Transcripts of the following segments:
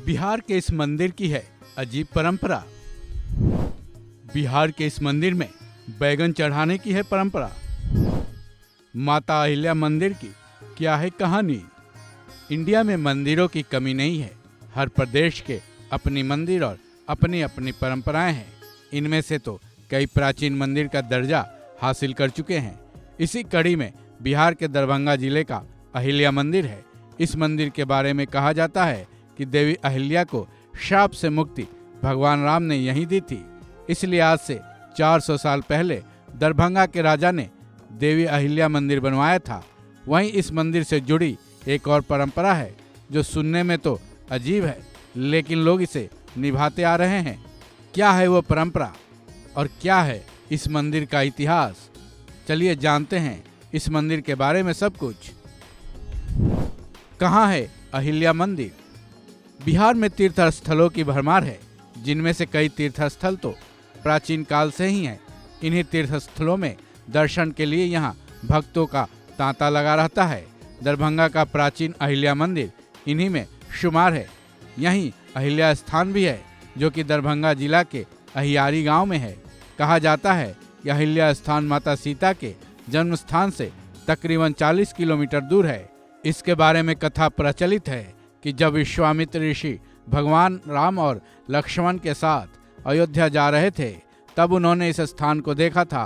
बिहार के इस मंदिर की है अजीब परंपरा। बिहार के इस मंदिर में बैगन चढ़ाने की है परंपरा। माता अहिल्या मंदिर की क्या है कहानी। इंडिया में मंदिरों की कमी नहीं है। हर प्रदेश के अपनी मंदिर और अपनी अपनी परंपराएं हैं। इनमें से तो कई प्राचीन मंदिर का दर्जा हासिल कर चुके हैं। इसी कड़ी में बिहार के दरभंगा जिले का अहिल्या मंदिर है। इस मंदिर के बारे में कहा जाता है कि देवी अहिल्या को शाप से मुक्ति भगवान राम ने यहीं दी थी। इसलिए आज से 400 साल पहले दरभंगा के राजा ने देवी अहिल्या मंदिर बनवाया था। वहीं इस मंदिर से जुड़ी एक और परंपरा है जो सुनने में तो अजीब है, लेकिन लोग इसे निभाते आ रहे हैं। क्या है वो परंपरा और क्या है इस मंदिर का इतिहास, चलिए जानते हैं इस मंदिर के बारे में सब कुछ। कहाँ है अहिल्या मंदिर। बिहार में तीर्थ स्थलों की भरमार है, जिनमें से कई तीर्थ स्थल तो प्राचीन काल से ही हैं। इन्हीं तीर्थ स्थलों में दर्शन के लिए यहाँ भक्तों का तांता लगा रहता है। दरभंगा का प्राचीन अहिल्या मंदिर इन्हीं में शुमार है। यहीं अहिल्या स्थान भी है, जो कि दरभंगा जिला के अहियारी गांव में है। कहा जाता है कि अहिल्या स्थान माता सीता के जन्म स्थान से तकरीबन 40 किलोमीटर दूर है। इसके बारे में कथा प्रचलित है कि जब विश्वामित्र ऋषि भगवान राम और लक्ष्मण के साथ अयोध्या जा रहे थे, तब उन्होंने इस स्थान को देखा था।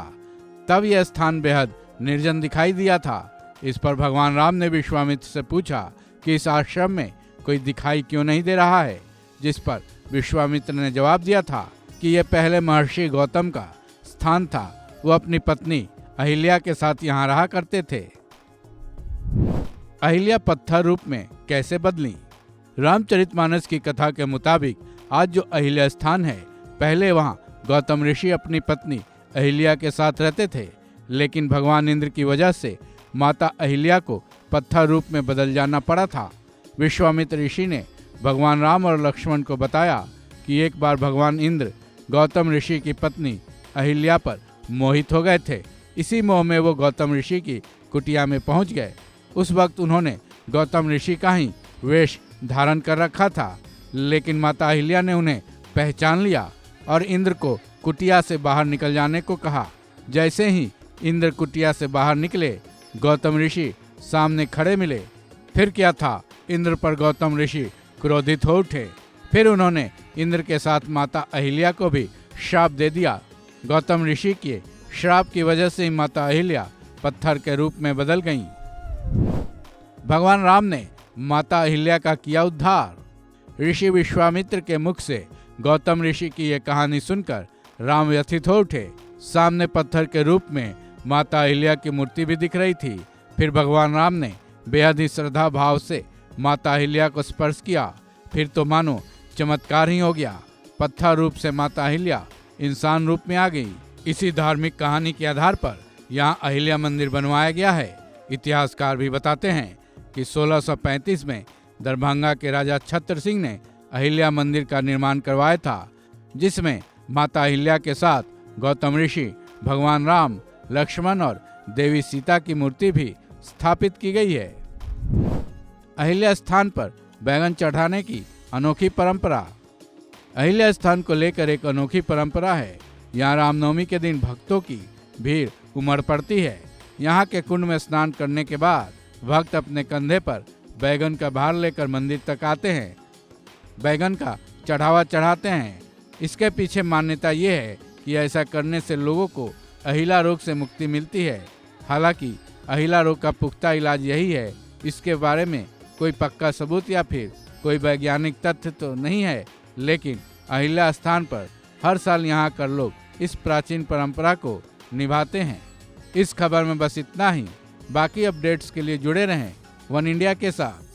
तब यह स्थान बेहद निर्जन दिखाई दिया था। इस पर भगवान राम ने विश्वामित्र से पूछा कि इस आश्रम में कोई दिखाई क्यों नहीं दे रहा है, जिस पर विश्वामित्र ने जवाब दिया था कि यह पहले महर्षि गौतम का स्थान था। वो अपनी पत्नी अहिल्या के साथ यहाँ रहा करते थे। अहिल्या पत्थर रूप में कैसे बदली। रामचरितमानस की कथा के मुताबिक आज जो अहिल्या स्थान है, पहले वहाँ गौतम ऋषि अपनी पत्नी अहिल्या के साथ रहते थे, लेकिन भगवान इंद्र की वजह से माता अहिल्या को पत्थर रूप में बदल जाना पड़ा था। विश्वामित्र ऋषि ने भगवान राम और लक्ष्मण को बताया कि एक बार भगवान इंद्र गौतम ऋषि की पत्नी अहिल्या पर मोहित हो गए थे। इसी मोह में वो गौतम ऋषि की कुटिया में पहुंच गए। उस वक्त उन्होंने गौतम ऋषि का ही वेश धारण कर रखा था, लेकिन माता अहिल्या ने उन्हें पहचान लिया और इंद्र को कुटिया से बाहर निकल जाने को कहा। जैसे ही इंद्र कुटिया से बाहर निकले, गौतम ऋषि सामने खड़े मिले। फिर क्या था, इंद्र पर गौतम ऋषि क्रोधित हो उठे। फिर उन्होंने इंद्र के साथ माता अहिल्या को भी श्राप दे दिया। गौतम ऋषि के श्राप की वजह से ही माता अहिल्या पत्थर के रूप में बदल गईं। भगवान राम ने माता अहिल्या का किया उद्धार। ऋषि विश्वामित्र के मुख से गौतम ऋषि की यह कहानी सुनकर राम व्यथित हो उठे। सामने पत्थर के रूप में माता अहिल्या की मूर्ति भी दिख रही थी। फिर भगवान राम ने बेहद ही श्रद्धा भाव से माता अहिल्या को स्पर्श किया। फिर तो मानो चमत्कार ही हो गया। पत्थर रूप से माता अहिल्या इंसान रूप में आ गई। इसी धार्मिक कहानी के आधार पर यहाँ अहिल्या मंदिर बनवाया गया है। इतिहासकार भी बताते हैं कि 1635 में दरभंगा के राजा छत्र सिंह ने अहिल्या मंदिर का निर्माण करवाया था, जिसमें माता अहिल्या के साथ गौतम ऋषि, भगवान राम, लक्ष्मण और देवी सीता की मूर्ति भी स्थापित की गई है। अहिल्या स्थान पर बैगन चढ़ाने की अनोखी परंपरा। अहिल्या स्थान को लेकर एक अनोखी परंपरा है। यहाँ रामनवमी के दिन भक्तों की भीड़ उमड़ पड़ती है। यहाँ के कुंड में स्नान करने के बाद भक्त अपने कंधे पर बैगन का भार लेकर मंदिर तक आते हैं, बैगन का चढ़ावा चढ़ाते हैं। इसके पीछे मान्यता ये है कि ऐसा करने से लोगों को अहिला रोग से मुक्ति मिलती है। हालांकि अहिला रोग का पुख्ता इलाज यही है, इसके बारे में कोई पक्का सबूत या फिर कोई वैज्ञानिक तथ्य तो नहीं है, लेकिन अहिल्या स्थान पर हर साल यहाँ कर लोग इस प्राचीन परंपरा को निभाते हैं। इस खबर में बस इतना ही। बाकी अपडेट्स के लिए जुड़े रहें वन इंडिया के साथ।